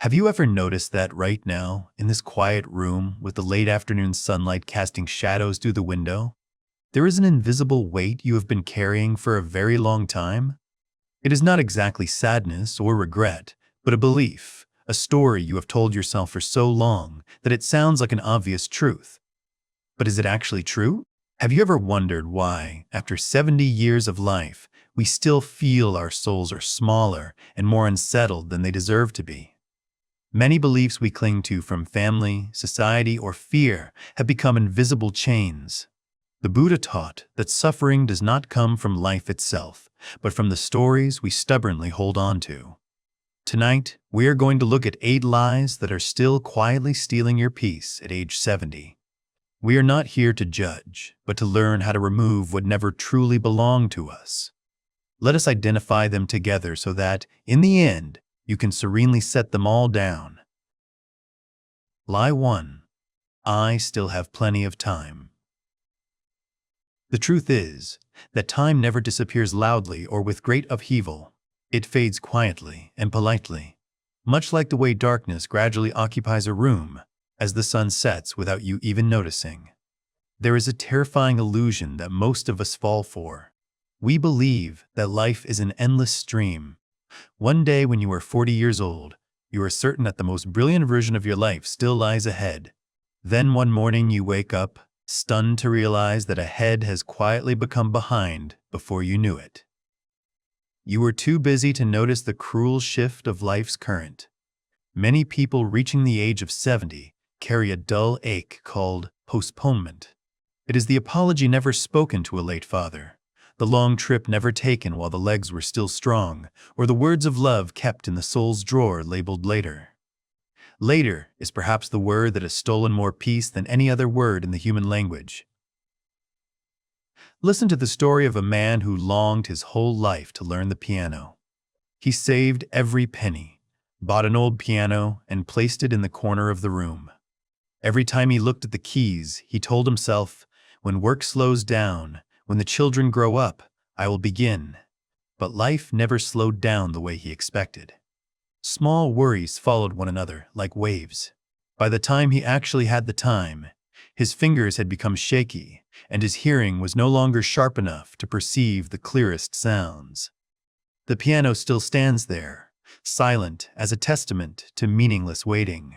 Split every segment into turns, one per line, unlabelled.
Have you ever noticed that right now, in this quiet room with the late afternoon sunlight casting shadows through the window, there is an invisible weight you have been carrying for a very long time? It is not exactly sadness or regret, but a belief, a story you have told yourself for so long that it sounds like an obvious truth. But is it actually true? Have you ever wondered why, after 70 years of life, we still feel our souls are smaller and more unsettled than they deserve to be? Many beliefs we cling to from family, society, or fear have become invisible chains. The Buddha taught that suffering does not come from life itself, but from the stories we stubbornly hold on to. Tonight, we are going to look at 8 lies that are still quietly stealing your peace at age 70. We are not here to judge, but to learn how to remove what never truly belonged to us. Let us identify them together so that, in the end, you can serenely set them all down. Lie 1. I still have plenty of time. The truth is that time never disappears loudly or with great upheaval. It fades quietly and politely, much like the way darkness gradually occupies a room as the sun sets without you even noticing. There is a terrifying illusion that most of us fall for. We believe that life is an endless stream. One day when you are 40 years old, you are certain that the most brilliant version of your life still lies ahead. Then one morning you wake up, stunned to realize that ahead has quietly become behind before you knew it. You were too busy to notice the cruel shift of life's current. Many people reaching the age of 70 carry a dull ache called postponement. It is the apology never spoken to a late father, the long trip never taken while the legs were still strong, or the words of love kept in the soul's drawer labeled later. Later is perhaps the word that has stolen more peace than any other word in the human language. Listen to the story of a man who longed his whole life to learn the piano. He saved every penny, bought an old piano, and placed it in the corner of the room. Every time he looked at the keys, he told himself, "When work slows down, when the children grow up, I will begin." But life never slowed down the way he expected. Small worries followed one another like waves. By the time he actually had the time, his fingers had become shaky, and his hearing was no longer sharp enough to perceive the clearest sounds. The piano still stands there, silent as a testament to meaningless waiting.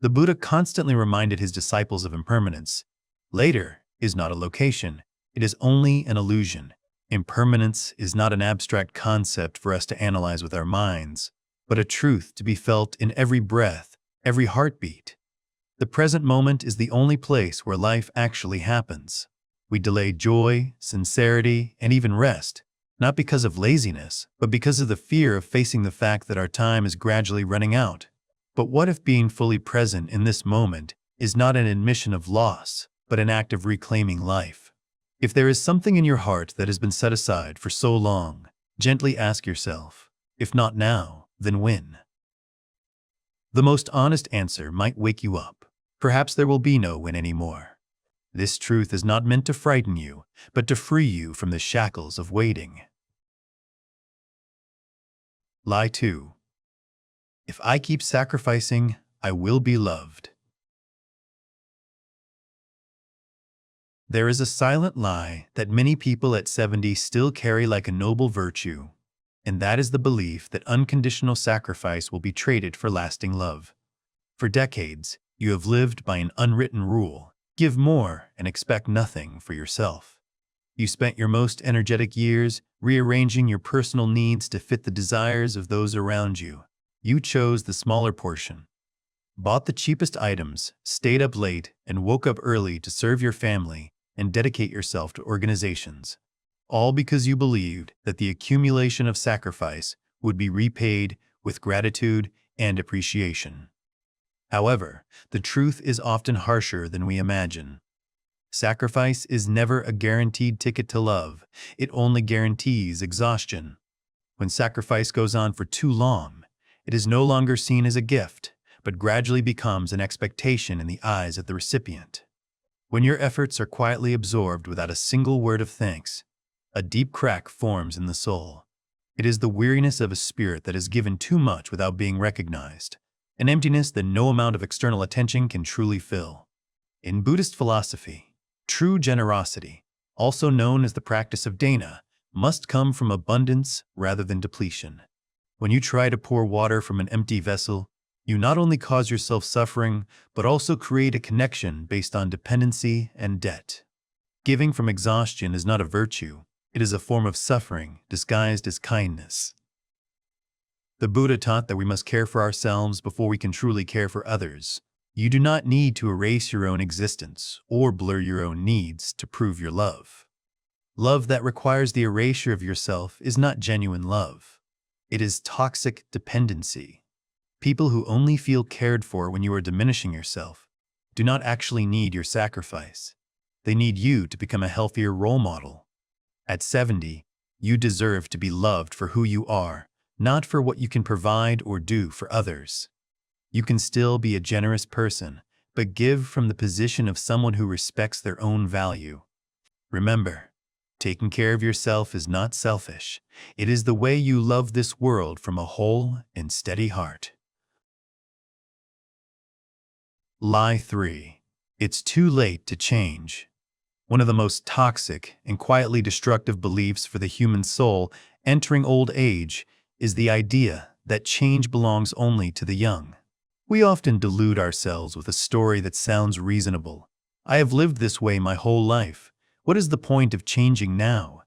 The Buddha constantly reminded his disciples of impermanence. Later is not a location. It is only an illusion. Impermanence is not an abstract concept for us to analyze with our minds, but a truth to be felt in every breath, every heartbeat. The present moment is the only place where life actually happens. We delay joy, sincerity, and even rest, not because of laziness, but because of the fear of facing the fact that our time is gradually running out. But what if being fully present in this moment is not an admission of loss, but an act of reclaiming life? If there is something in your heart that has been set aside for so long, gently ask yourself, if not now, then when? The most honest answer might wake you up. Perhaps there will be no when anymore. This truth is not meant to frighten you, but to free you from the shackles of waiting. Lie 2. If I keep sacrificing, I will be loved. There is a silent lie that many people at 70 still carry like a noble virtue, and that is the belief that unconditional sacrifice will be traded for lasting love. For decades, you have lived by an unwritten rule: give more and expect nothing for yourself. You spent your most energetic years rearranging your personal needs to fit the desires of those around you. You chose the smaller portion, bought the cheapest items, stayed up late, and woke up early to serve your family and dedicate yourself to organizations, all because you believed that the accumulation of sacrifice would be repaid with gratitude and appreciation. However, the truth is often harsher than we imagine. Sacrifice is never a guaranteed ticket to love. It only guarantees exhaustion. When sacrifice goes on for too long, it is no longer seen as a gift, but gradually becomes an expectation in the eyes of the recipient. When your efforts are quietly absorbed without a single word of thanks, a deep crack forms in the soul. It is the weariness of a spirit that has given too much without being recognized. an emptiness that no amount of external attention can truly fill. In Buddhist philosophy, true generosity, also known as the practice of dana, must come from abundance rather than depletion. When you try to pour water from an empty vessel, you not only cause yourself suffering, but also create a connection based on dependency and debt. Giving from exhaustion is not a virtue, it is a form of suffering disguised as kindness. The Buddha taught that we must care for ourselves before we can truly care for others. You do not need to erase your own existence or blur your own needs to prove your love. Love that requires the erasure of yourself is not genuine love. It is toxic dependency. People who only feel cared for when you are diminishing yourself do not actually need your sacrifice. They need you to become a healthier role model. At 70, you deserve to be loved for who you are, not for what you can provide or do for others. You can still be a generous person, but give from the position of someone who respects their own value. Remember, taking care of yourself is not selfish. It is the way you love this world from a whole and steady heart. Lie 3. It's too late to change. One of the most toxic and quietly destructive beliefs for the human soul entering old age is the idea that change belongs only to the young. We often delude ourselves with a story that sounds reasonable. I have lived this way my whole life. What is the point of changing now?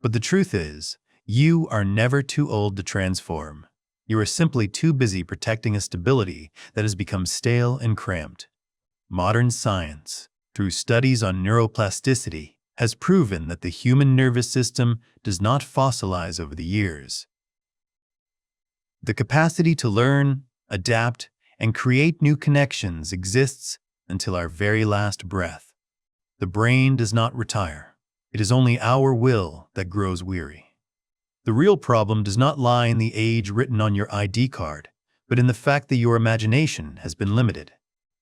But the truth is, you are never too old to transform. You are simply too busy protecting a stability that has become stale and cramped. Modern science, through studies on neuroplasticity, has proven that the human nervous system does not fossilize over the years. The capacity to learn, adapt, and create new connections exists until our very last breath. The brain does not retire. It is only our will that grows weary. The real problem does not lie in the age written on your ID card, but in the fact that your imagination has been limited.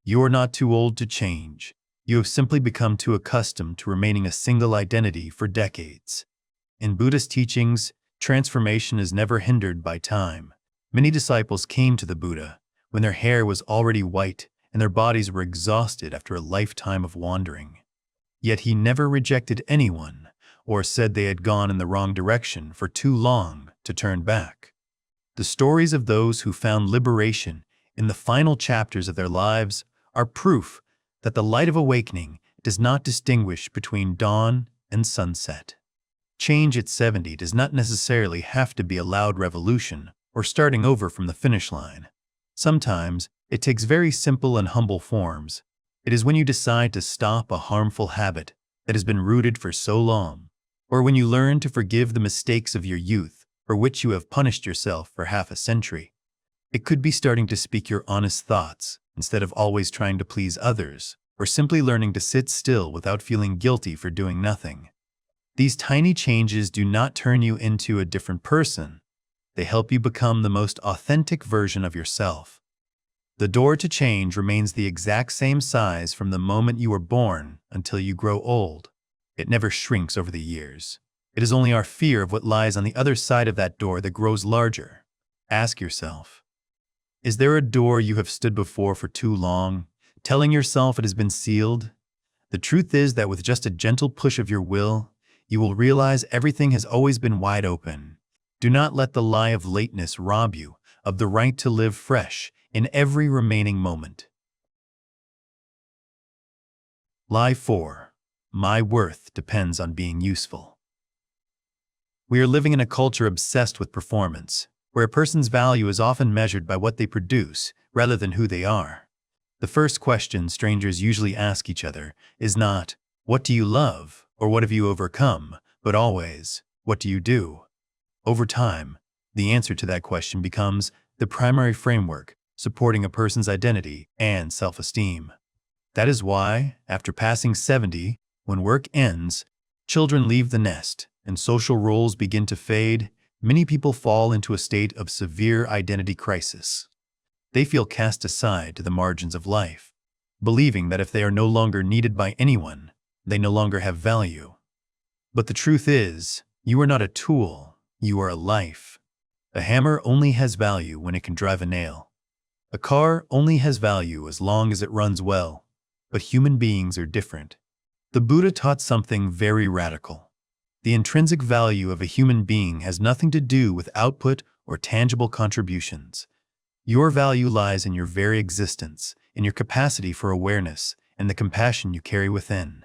You are not too old to change. You have simply become too accustomed to remaining a single identity for decades. In Buddhist teachings, transformation is never hindered by time. Many disciples came to the Buddha when their hair was already white and their bodies were exhausted after a lifetime of wandering. Yet he never rejected anyone or said they had gone in the wrong direction for too long to turn back. The stories of those who found liberation in the final chapters of their lives are proof that the light of awakening does not distinguish between dawn and sunset. Change at 70 does not necessarily have to be a loud revolution or starting over from the finish line. Sometimes it takes very simple and humble forms. It is when you decide to stop a harmful habit that has been rooted for so long, or when you learn to forgive the mistakes of your youth for which you have punished yourself for half a century. It could be starting to speak your honest thoughts instead of always trying to please others, or simply learning to sit still without feeling guilty for doing nothing. These tiny changes do not turn you into a different person. They help you become the most authentic version of yourself. The door to change remains the exact same size from the moment you were born until you grow old. It never shrinks over the years. It is only our fear of what lies on the other side of that door that grows larger. Ask yourself, is there a door you have stood before for too long, telling yourself it has been sealed? The truth is that with just a gentle push of your will, you will realize everything has always been wide open. Do not let the lie of lateness rob you of the right to live fresh in every remaining moment. Lie 4. My worth depends on being useful. We are living in a culture obsessed with performance, where a person's value is often measured by what they produce rather than who they are. The first question strangers usually ask each other is not, "What do you love?" or "What have you overcome?" but always, "What do you do?" Over time, the answer to that question becomes the primary framework supporting a person's identity and self-esteem. That is why, after passing 70, when work ends, children leave the nest, and social roles begin to fade, many people fall into a state of severe identity crisis. They feel cast aside to the margins of life, believing that if they are no longer needed by anyone, they no longer have value. But the truth is, you are not a tool, you are a life. A hammer only has value when it can drive a nail. A car only has value as long as it runs well, but human beings are different. The Buddha taught something very radical. The intrinsic value of a human being has nothing to do with output or tangible contributions. Your value lies in your very existence, in your capacity for awareness, and the compassion you carry within.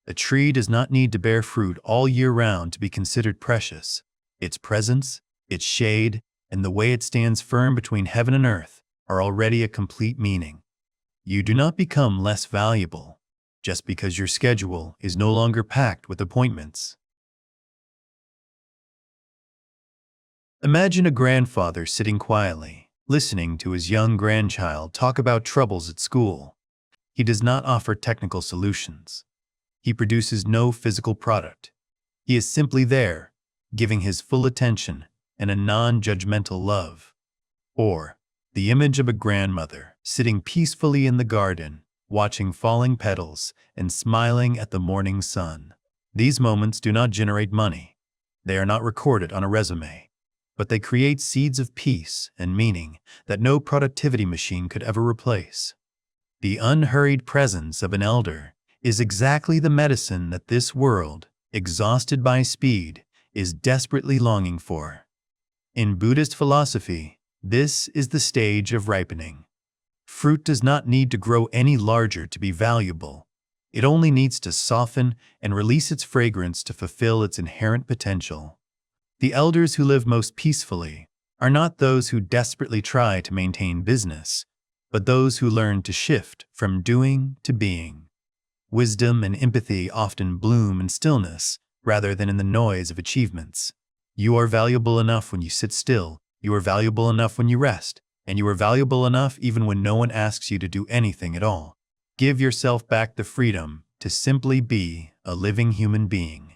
A tree does not need to bear fruit all year round to be considered precious. Its presence, its shade, and the way it stands firm between heaven and earth are already a complete meaning. You do not become less valuable just because your schedule is no longer packed with appointments. Imagine a grandfather sitting quietly, listening to his young grandchild talk about troubles at school. He does not offer technical solutions. He produces no physical product. He is simply there, giving his full attention and a non-judgmental love. Or the image of a grandmother sitting peacefully in the garden, watching falling petals and smiling at the morning sun. These moments do not generate money. They are not recorded on a resume, but they create seeds of peace and meaning that no productivity machine could ever replace. The unhurried presence of an elder is exactly the medicine that this world, exhausted by speed, is desperately longing for. In Buddhist philosophy, this is the stage of ripening. Fruit does not need to grow any larger to be valuable. It only needs to soften and release its fragrance to fulfill its inherent potential. The elders who live most peacefully are not those who desperately try to maintain business, but those who learn to shift from doing to being. Wisdom and empathy often bloom in stillness rather than in the noise of achievements. You are valuable enough when you sit still, you are valuable enough when you rest, and you are valuable enough even when no one asks you to do anything at all. Give yourself back the freedom to simply be a living human being.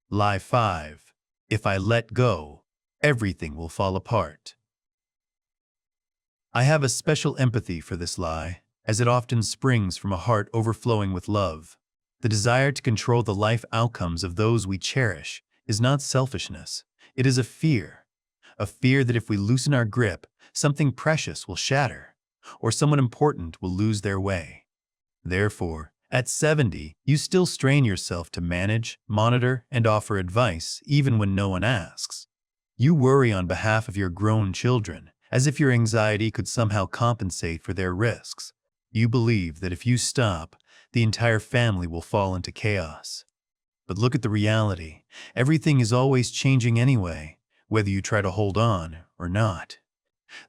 Lie 5. If I let go, everything will fall apart. I have a special empathy for this lie, as it often springs from a heart overflowing with love. The desire to control the life outcomes of those we cherish is not selfishness. It is a fear that if we loosen our grip, something precious will shatter, or someone important will lose their way. Therefore, at 70, you still strain yourself to manage, monitor, and offer advice even when no one asks. You worry on behalf of your grown children, as if your anxiety could somehow compensate for their risks. You believe that if you stop, the entire family will fall into chaos. But look at the reality. Everything is always changing anyway, whether you try to hold on or not.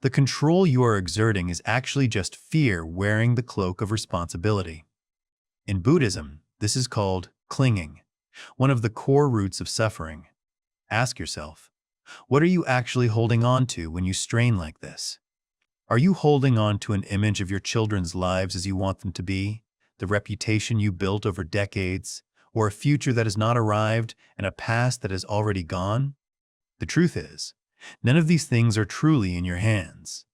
The control you are exerting is actually just fear wearing the cloak of responsibility. In Buddhism, this is called clinging, one of the core roots of suffering. Ask yourself, what are you actually holding on to when you strain like this? Are you holding on to an image of your children's lives as you want them to be, the reputation you built over decades, or a future that has not arrived and a past that has already gone? The truth is, none of these things are truly in your hands.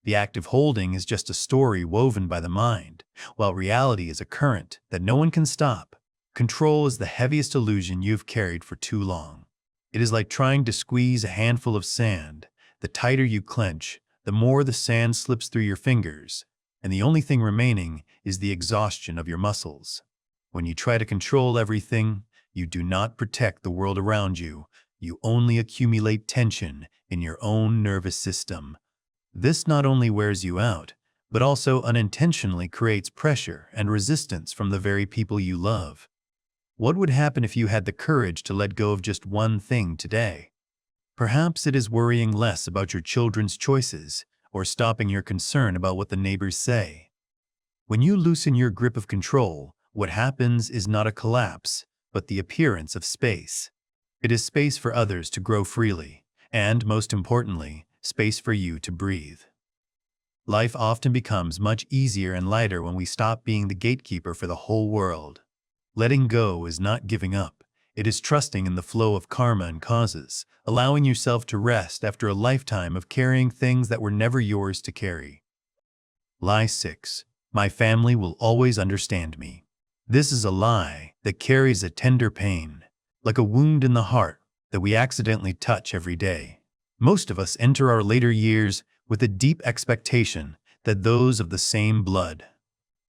The act of holding is just a story woven by the mind, while reality is a current that no one can stop. Control is the heaviest illusion you've carried for too long. It is like trying to squeeze a handful of sand. The tighter you clench, the more the sand slips through your fingers, and the only thing remaining is the exhaustion of your muscles. When you try to control everything, you do not protect the world around you. You only accumulate tension in your own nervous system. This not only wears you out, but also unintentionally creates pressure and resistance from the very people you love. What would happen if you had the courage to let go of just one thing today? Perhaps it is worrying less about your children's choices or stopping your concern about what the neighbors say. When you loosen your grip of control, what happens is not a collapse, but the appearance of space. It is space for others to grow freely, and, most importantly, space for you to breathe. Life often becomes much easier and lighter when we stop being the gatekeeper for the whole world. Letting go is not giving up. It is trusting in the flow of karma and causes, allowing yourself to rest after a lifetime of carrying things that were never yours to carry. Lie 6. My family will always understand me. This is a lie that carries a tender pain, like a wound in the heart that we accidentally touch every day. Most of us enter our later years with a deep expectation that those of the same blood,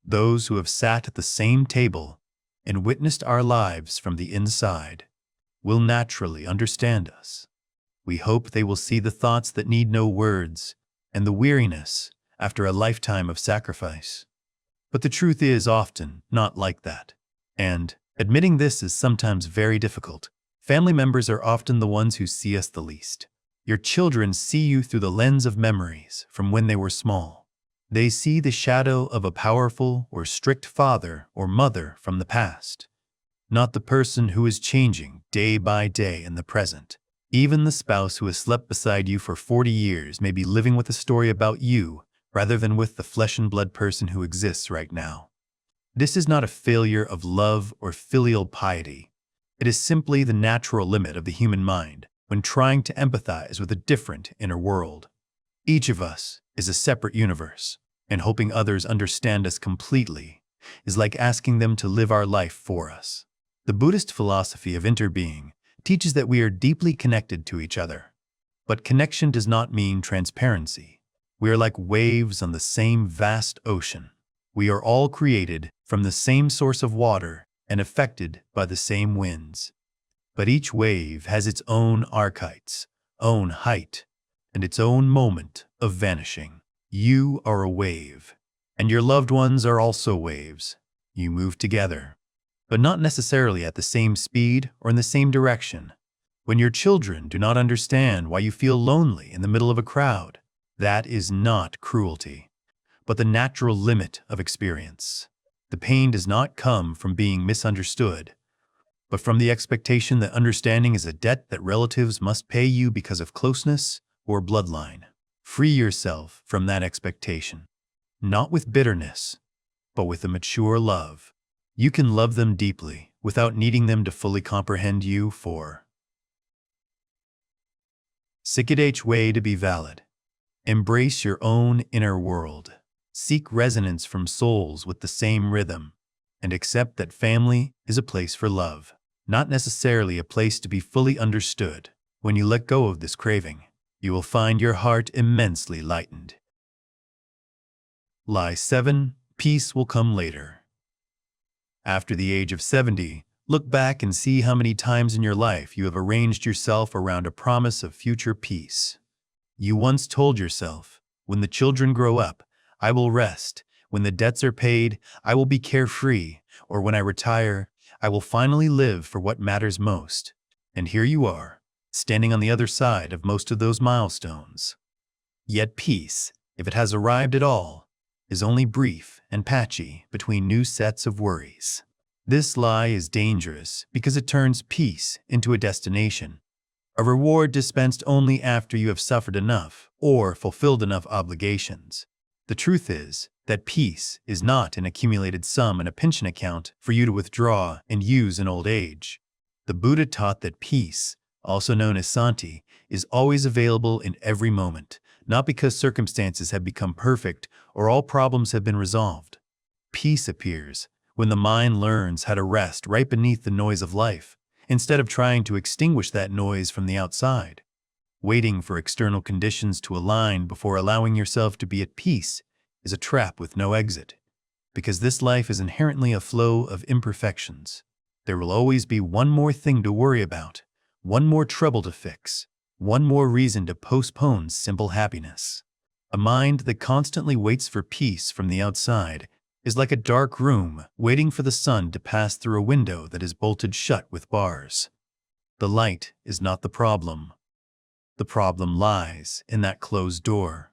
those who have sat at the same table and witnessed our lives from the inside, will naturally understand us. We hope they will see the thoughts that need no words and the weariness after a lifetime of sacrifice. But the truth is often not like that. And admitting this is sometimes very difficult. Family members are often the ones who see us the least. Your children see you through the lens of memories from when they were small. They see the shadow of a powerful or strict father or mother from the past, not the person who is changing day by day in the present. Even the spouse who has slept beside you for 40 years may be living with a story about you rather than with the flesh and blood person who exists right now. This is not a failure of love or filial piety. It is simply the natural limit of the human mind when trying to empathize with a different inner world. Each of us is a separate universe, and hoping others understand us completely is like asking them to live our life for us. The Buddhist philosophy of interbeing teaches that we are deeply connected to each other. But connection does not mean transparency. We are like waves on the same vast ocean. We are all created from the same source of water and affected by the same winds. But each wave has its own archetypes, own height, and its own moment of vanishing. You are a wave, and your loved ones are also waves. You move together, but not necessarily at the same speed or in the same direction. When your children do not understand why you feel lonely in the middle of a crowd, that is not cruelty, but the natural limit of experience. The pain does not come from being misunderstood, but from the expectation that understanding is a debt that relatives must pay you because of closeness or bloodline. Free yourself from that expectation, not with bitterness, but with a mature love. You can love them deeply without needing them to fully comprehend you for. Sikh way to be valid. Embrace your own inner world. Seek resonance from souls with the same rhythm, and accept that family is a place for love, not necessarily a place to be fully understood. When you let go of this craving, you will find your heart immensely lightened. Lie 7. Peace will come later. After the age of 70, look back and see how many times in your life you have arranged yourself around a promise of future peace. You once told yourself, when the children grow up, I will rest. When the debts are paid, I will be carefree. Or when I retire, I will finally live for what matters most. And here you are, standing on the other side of most of those milestones. Yet peace, if it has arrived at all, is only brief and patchy between new sets of worries. This lie is dangerous because it turns peace into a destination, a reward dispensed only after you have suffered enough or fulfilled enough obligations. The truth is that peace is not an accumulated sum in a pension account for you to withdraw and use in old age. The Buddha taught that peace, also known as santi, is always available in every moment, not because circumstances have become perfect or all problems have been resolved. Peace appears when the mind learns how to rest right beneath the noise of life, instead of trying to extinguish that noise from the outside. Waiting for external conditions to align before allowing yourself to be at peace is a trap with no exit, because this life is inherently a flow of imperfections. There will always be one more thing to worry about, one more trouble to fix, one more reason to postpone simple happiness. A mind that constantly waits for peace from the outside is like a dark room waiting for the sun to pass through a window that is bolted shut with bars. The light is not the problem. The problem lies in that closed door.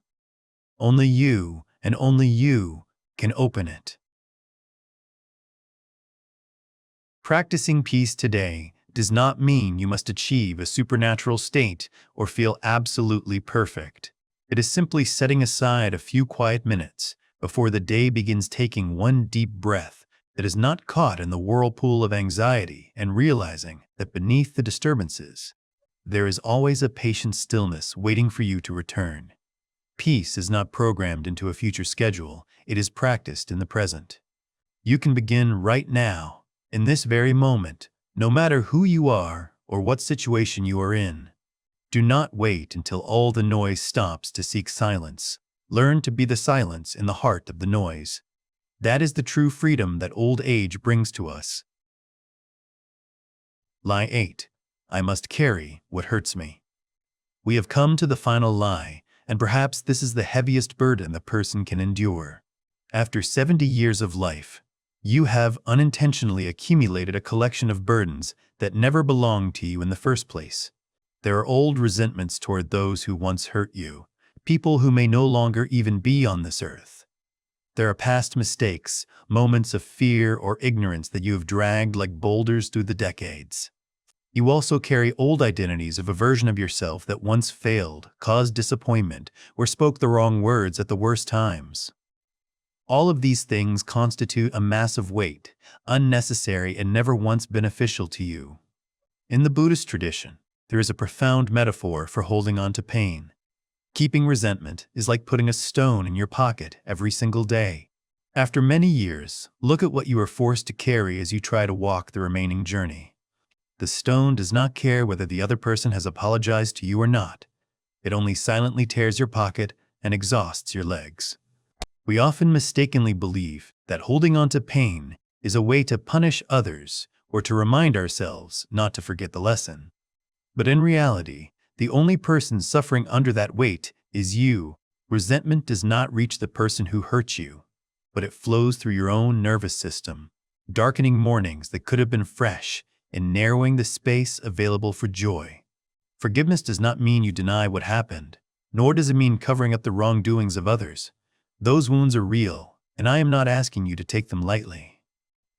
Only you and only you can open it. Practicing peace today does not mean you must achieve a supernatural state or feel absolutely perfect. It is simply setting aside a few quiet minutes before the day begins, taking one deep breath that is not caught in the whirlpool of anxiety, and realizing that beneath the disturbances, there is always a patient stillness waiting for you to return. Peace is not programmed into a future schedule, it is practiced in the present. You can begin right now, in this very moment, no matter who you are or what situation you are in. Do not wait until all the noise stops to seek silence. Learn to be the silence in the heart of the noise. That is the true freedom that old age brings to us. Lie 8. I must carry what hurts me. We have come to the final lie, and perhaps this is the heaviest burden a person can endure. After 70 years of life, you have unintentionally accumulated a collection of burdens that never belonged to you in the first place. There are old resentments toward those who once hurt you, people who may no longer even be on this earth. There are past mistakes, moments of fear or ignorance that you have dragged like boulders through the decades. You also carry old identities of a version of yourself that once failed, caused disappointment, or spoke the wrong words at the worst times. All of these things constitute a massive weight, unnecessary and never once beneficial to you. In the Buddhist tradition, there is a profound metaphor for holding on to pain. Keeping resentment is like putting a stone in your pocket every single day. After many years, look at what you are forced to carry as you try to walk the remaining journey. The stone does not care whether the other person has apologized to you or not. It only silently tears your pocket and exhausts your legs. We often mistakenly believe that holding on to pain is a way to punish others or to remind ourselves not to forget the lesson. But in reality, the only person suffering under that weight is you. Resentment does not reach the person who hurt you, but it flows through your own nervous system, darkening mornings that could have been fresh and narrowing the space available for joy. Forgiveness does not mean you deny what happened, nor does it mean covering up the wrongdoings of others. Those wounds are real, and I am not asking you to take them lightly.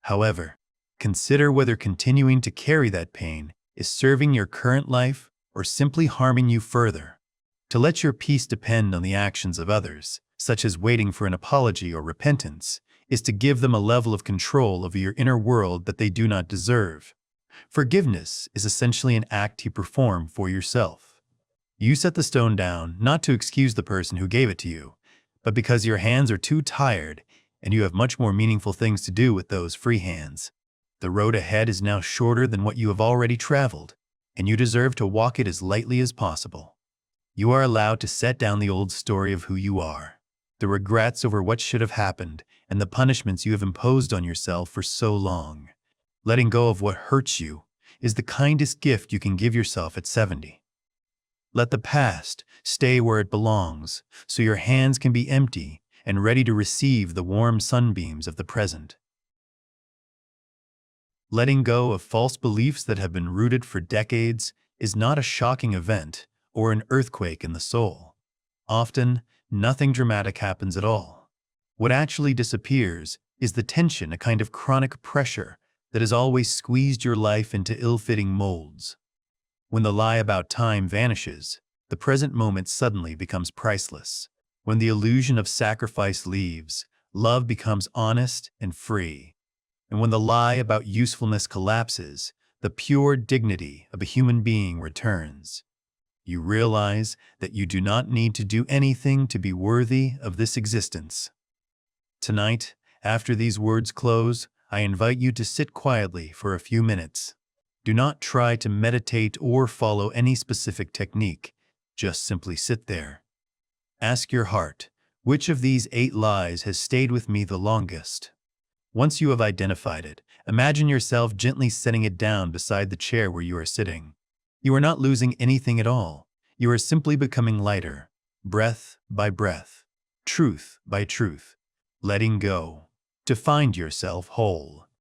However, consider whether continuing to carry that pain is serving your current life or simply harming you further. To let your peace depend on the actions of others, such as waiting for an apology or repentance, is to give them a level of control over your inner world that they do not deserve. Forgiveness is essentially an act you perform for yourself. You set the stone down not to excuse the person who gave it to you, but because your hands are too tired and you have much more meaningful things to do with those free hands. The road ahead is now shorter than what you have already traveled, and you deserve to walk it as lightly as possible. You are allowed to set down the old story of who you are, the regrets over what should have happened, and the punishments you have imposed on yourself for so long. Letting go of what hurts you is the kindest gift you can give yourself at 70. Let the past stay where it belongs, so your hands can be empty and ready to receive the warm sunbeams of the present. Letting go of false beliefs that have been rooted for decades is not a shocking event or an earthquake in the soul. Often, nothing dramatic happens at all. What actually disappears is the tension, a kind of chronic pressure that has always squeezed your life into ill-fitting molds. When the lie about time vanishes, the present moment suddenly becomes priceless. When the illusion of sacrifice leaves, love becomes honest and free. And when the lie about usefulness collapses, the pure dignity of a human being returns. You realize that you do not need to do anything to be worthy of this existence. Tonight, after these words close, I invite you to sit quietly for a few minutes. Do not try to meditate or follow any specific technique. Just simply sit there. Ask your heart, which of these 8 lies has stayed with me the longest? Once you have identified it, imagine yourself gently setting it down beside the chair where you are sitting. You are not losing anything at all. You are simply becoming lighter, breath by breath, truth by truth, letting go, to find yourself whole.